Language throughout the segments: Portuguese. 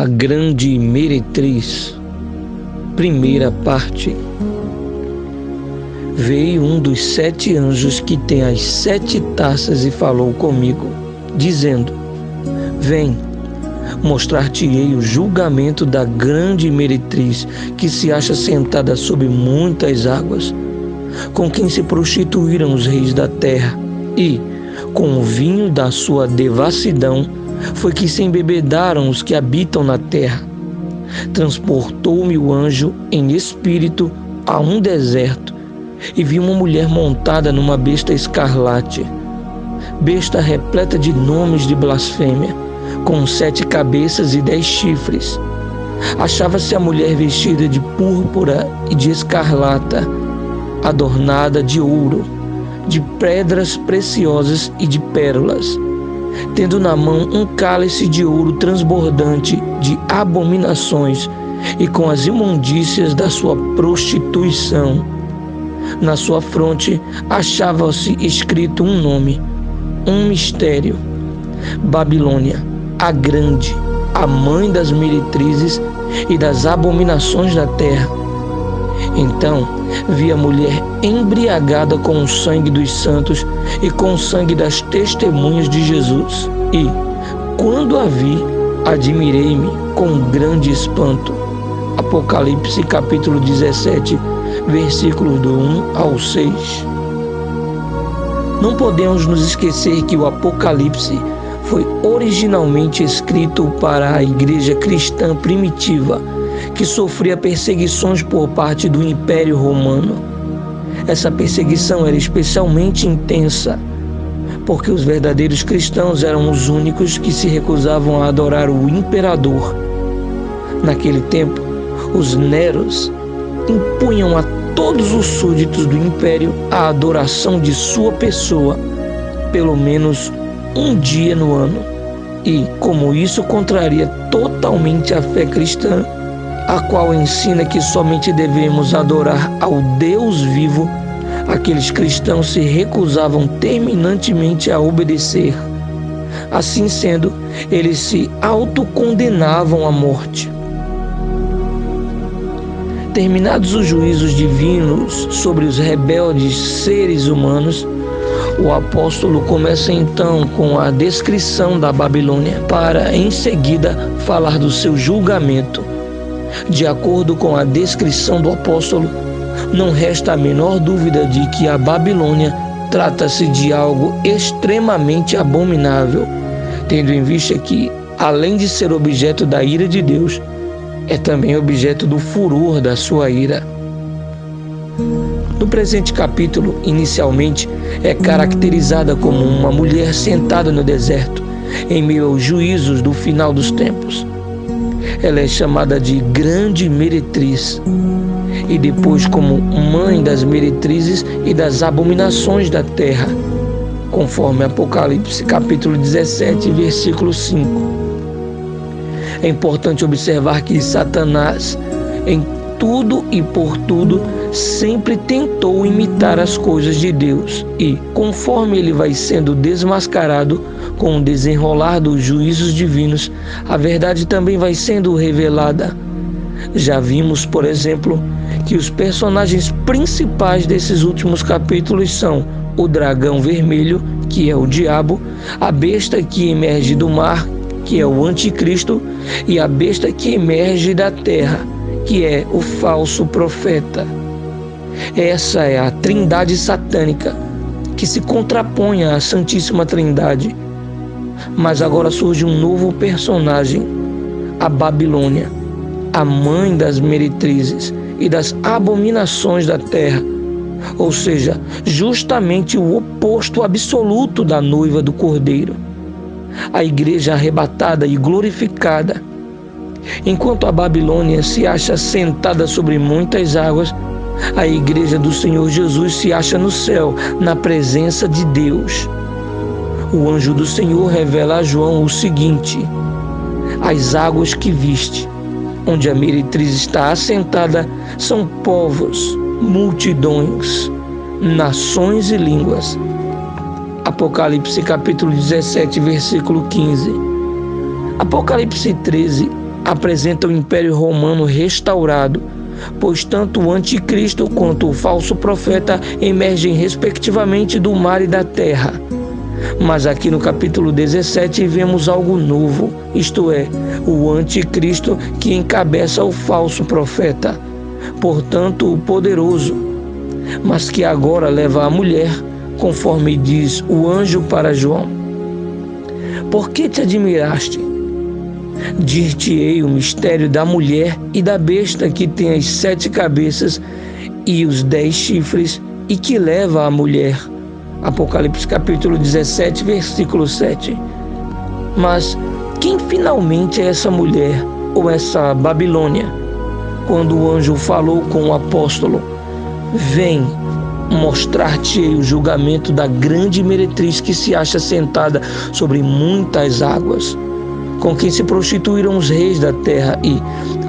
A grande meretriz. Primeira parte. Veio um dos 7 anjos que tem as 7 taças e falou comigo, dizendo: Vem, mostrar-te-ei o julgamento da grande meretriz que se acha sentada sobre muitas águas, com quem se prostituíram os reis da terra, e, com o vinho da sua devassidão, foi que se embebedaram os que habitam na terra. Transportou-me o anjo em espírito a um deserto, e vi uma mulher montada numa besta escarlate, besta repleta de nomes de blasfêmia, com 7 cabeças e 10 chifres. Achava-se a mulher vestida de púrpura e de escarlata, adornada de ouro, de pedras preciosas e de pérolas, tendo na mão um cálice de ouro transbordante de abominações e com as imundícias da sua prostituição. Na sua fronte achava-se escrito um nome, um mistério: Babilônia, a grande, a mãe das meretrizes e das abominações da terra. Então vi a mulher embriagada com o sangue dos santos e com o sangue das testemunhas de Jesus. E, quando a vi, admirei-me com grande espanto. Apocalipse capítulo 17, versículos do 1 ao 6. Não podemos nos esquecer que o Apocalipse foi originalmente escrito para a igreja cristã primitiva, que sofria perseguições por parte do Império Romano. Essa perseguição era especialmente intensa, porque os verdadeiros cristãos eram os únicos que se recusavam a adorar o imperador. Naquele tempo, os Neros impunham a todos os súditos do império a adoração de sua pessoa, pelo menos um dia no ano. E, como isso contraria totalmente a fé cristã, a qual ensina que somente devemos adorar ao Deus vivo, aqueles cristãos se recusavam terminantemente a obedecer. Assim sendo, eles se autocondenavam à morte. Terminados os juízos divinos sobre os rebeldes seres humanos, o apóstolo começa então com a descrição da Babilônia, para em seguida falar do seu julgamento. De acordo com a descrição do apóstolo, não resta a menor dúvida de que a Babilônia trata-se de algo extremamente abominável, tendo em vista que, além de ser objeto da ira de Deus, é também objeto do furor da sua ira. No presente capítulo, inicialmente, é caracterizada como uma mulher sentada no deserto, em meio aos juízos do final dos tempos. Ela é chamada de grande meretriz, e depois como mãe das meretrizes e das abominações da terra, conforme Apocalipse capítulo 17, versículo 5. É importante observar que Satanás, em tudo e por tudo, sempre tentou imitar as coisas de Deus e, conforme ele vai sendo desmascarado com o desenrolar dos juízos divinos, a verdade também vai sendo revelada. Já vimos, por exemplo, que os personagens principais desses últimos capítulos são o dragão vermelho, que é o diabo, a besta que emerge do mar, que é o anticristo, e a besta que emerge da terra, que é o falso profeta. Essa é a trindade satânica, que se contrapõe à Santíssima Trindade. Mas agora surge um novo personagem, a Babilônia, a mãe das meretrizes e das abominações da terra, ou seja, justamente o oposto absoluto da noiva do Cordeiro, a igreja arrebatada e glorificada. Enquanto a Babilônia se acha sentada sobre muitas águas, a igreja do Senhor Jesus se acha no céu, na presença de Deus. O anjo do Senhor revela a João o seguinte: as águas que viste, onde a meretriz está assentada, são povos, multidões, nações e línguas. Apocalipse capítulo 17, versículo 15. Apocalipse 13 apresenta o Império Romano restaurado, pois tanto o anticristo quanto o falso profeta emergem respectivamente do mar e da terra. Mas aqui no capítulo 17 vemos algo novo, isto é, o anticristo que encabeça o falso profeta, portanto o poderoso, mas que agora leva a mulher, conforme diz o anjo para João. Por que te admiraste? Dir-te-ei o mistério da mulher e da besta que tem as 7 cabeças e os 10 chifres e que leva a mulher. Apocalipse capítulo 17, versículo 7. Mas quem finalmente é essa mulher ou essa Babilônia? Quando o anjo falou com o apóstolo: vem, mostrar-te-ei o julgamento da grande meretriz que se acha sentada sobre muitas águas, com quem se prostituíram os reis da terra e,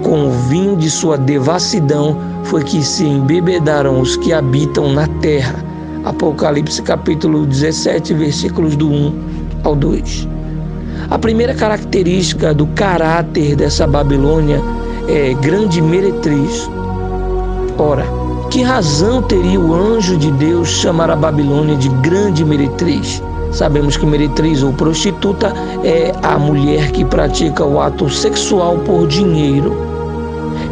com o vinho de sua devassidão, foi que se embebedaram os que habitam na terra. Apocalipse capítulo 17, versículos do 1 ao 2. A primeira característica do caráter dessa Babilônia é grande meretriz. Ora, que razão teria o anjo de Deus chamar a Babilônia de grande meretriz? Sabemos que meretriz ou prostituta é a mulher que pratica o ato sexual por dinheiro.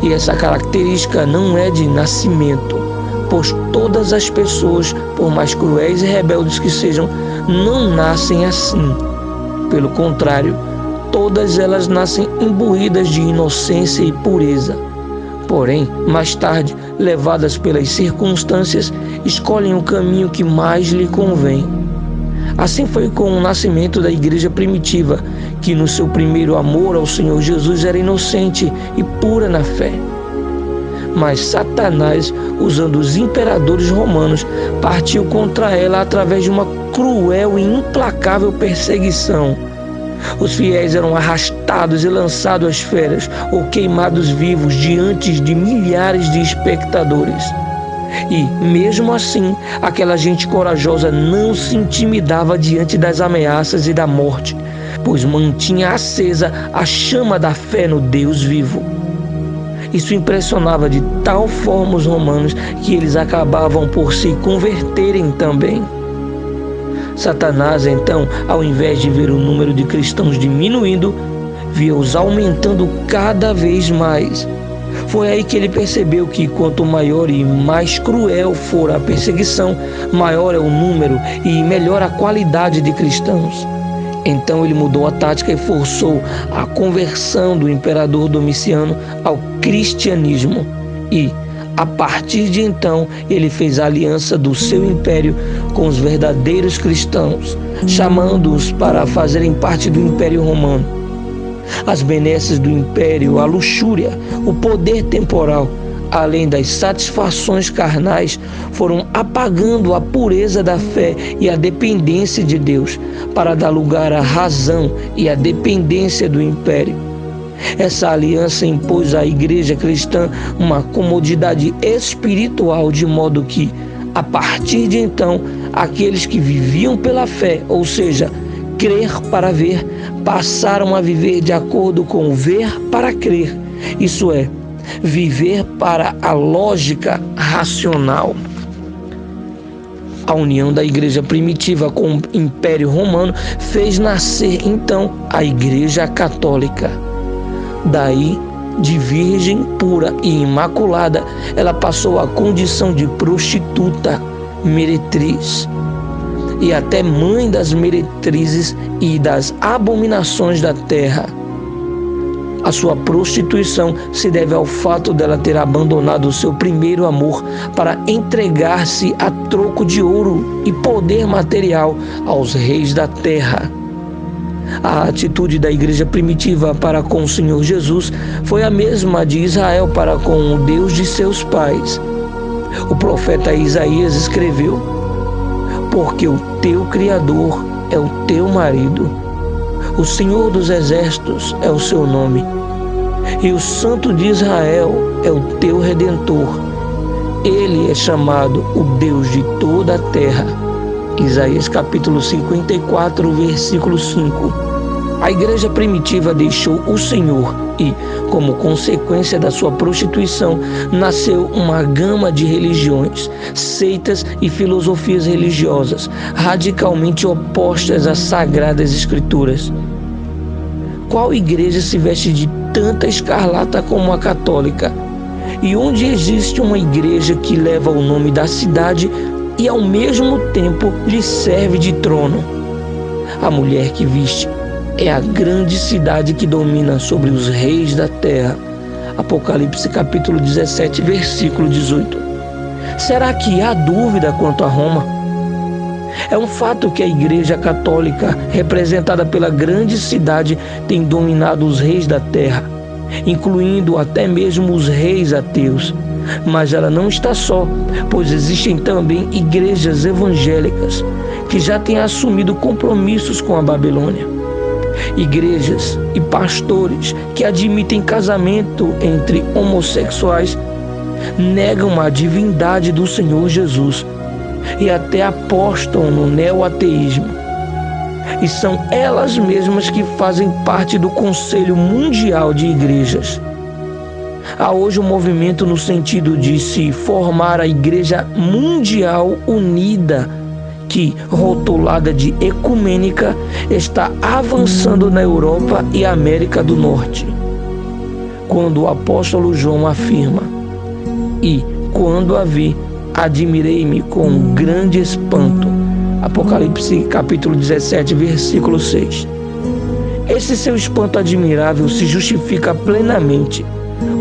E essa característica não é de nascimento, pois todas as pessoas, por mais cruéis e rebeldes que sejam, não nascem assim. Pelo contrário, todas elas nascem imbuídas de inocência e pureza. Porém, mais tarde, levadas pelas circunstâncias, escolhem o caminho que mais lhe convém. Assim foi com o nascimento da igreja primitiva, que no seu primeiro amor ao Senhor Jesus era inocente e pura na fé. Mas Satanás, usando os imperadores romanos, partiu contra ela através de uma cruel e implacável perseguição. Os fiéis eram arrastados e lançados às feras ou queimados vivos diante de milhares de espectadores. E, mesmo assim, aquela gente corajosa não se intimidava diante das ameaças e da morte, pois mantinha acesa a chama da fé no Deus vivo. Isso impressionava de tal forma os romanos que eles acabavam por se converterem também. Satanás, então, ao invés de ver o número de cristãos diminuindo, via-os aumentando cada vez mais. Foi aí que ele percebeu que quanto maior e mais cruel for a perseguição, maior é o número e melhor a qualidade de cristãos. Então ele mudou a tática e forçou a conversão do imperador Domiciano ao cristianismo. E, a partir de então, ele fez a aliança do seu império com os verdadeiros cristãos, chamando-os para fazerem parte do Império Romano. As benesses do império, a luxúria, o poder temporal, além das satisfações carnais, foram apagando a pureza da fé e a dependência de Deus, para dar lugar à razão e à dependência do império. Essa aliança impôs à igreja cristã uma comodidade espiritual, de modo que, a partir de então, aqueles que viviam pela fé, ou seja, crer para ver, passaram a viver de acordo com ver para crer, isso é, viver para a lógica racional. A união da igreja primitiva com o Império Romano fez nascer então a Igreja Católica. Daí, de virgem pura e imaculada, ela passou à condição de prostituta, meretriz, e até mãe das meretrizes e das abominações da terra. A sua prostituição se deve ao fato dela ter abandonado o seu primeiro amor para entregar-se a troco de ouro e poder material aos reis da terra. A atitude da igreja primitiva para com o Senhor Jesus foi a mesma de Israel para com o Deus de seus pais. O profeta Isaías escreveu: porque o teu Criador é o teu marido, o Senhor dos exércitos é o seu nome, e o Santo de Israel é o teu Redentor. Ele é chamado o Deus de toda a terra. Isaías capítulo 54, versículo 5. A igreja primitiva deixou o Senhor E, como consequência da sua prostituição, nasceu uma gama de religiões, seitas e filosofias religiosas radicalmente opostas às sagradas escrituras. Qual igreja se veste de tanta escarlata como a católica? E onde existe uma igreja que leva o nome da cidade e ao mesmo tempo lhe serve de trono? A mulher que viste é a grande cidade que domina sobre os reis da terra. Apocalipse capítulo 17, versículo 18. Será que há dúvida quanto a Roma? É um fato que a Igreja Católica, representada pela grande cidade, tem dominado os reis da terra, incluindo até mesmo os reis ateus. Mas ela não está só, pois existem também igrejas evangélicas que já têm assumido compromissos com a Babilônia. Igrejas e pastores que admitem casamento entre homossexuais, negam a divindade do Senhor Jesus e até apostam no neo-ateísmo. E são elas mesmas que fazem parte do Conselho Mundial de Igrejas. Há hoje um movimento no sentido de se formar a Igreja Mundial Unida, que, rotulada de ecumênica, está avançando na Europa e América do Norte. Quando o apóstolo João afirma: "E, quando a vi, admirei-me com um grande espanto", Apocalipse capítulo 17, versículo 6. Esse seu espanto admirável se justifica plenamente,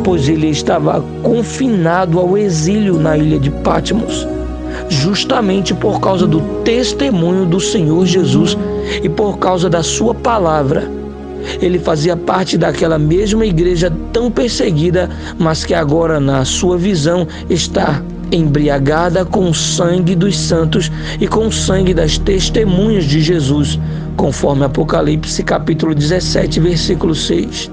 pois ele estava confinado ao exílio na ilha de Patmos, justamente por causa do testemunho do Senhor Jesus e por causa da sua palavra. Ele fazia parte daquela mesma igreja tão perseguida, mas que agora, na sua visão, está embriagada com o sangue dos santos e com o sangue das testemunhas de Jesus, conforme Apocalipse capítulo 17, versículo 6.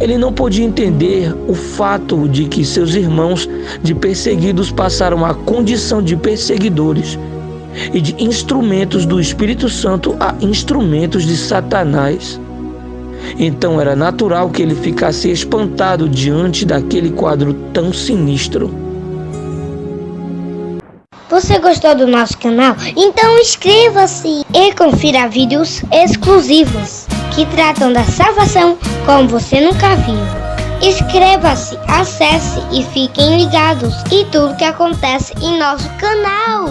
Ele não podia entender o fato de que seus irmãos de perseguidos passaram a condição de perseguidores e de instrumentos do Espírito Santo a instrumentos de Satanás. Então era natural que ele ficasse espantado diante daquele quadro tão sinistro. Você gostou do nosso canal? Então inscreva-se e confira vídeos exclusivos que tratam da salvação como você nunca viu. Inscreva-se, acesse e fiquem ligados em tudo que acontece em nosso canal.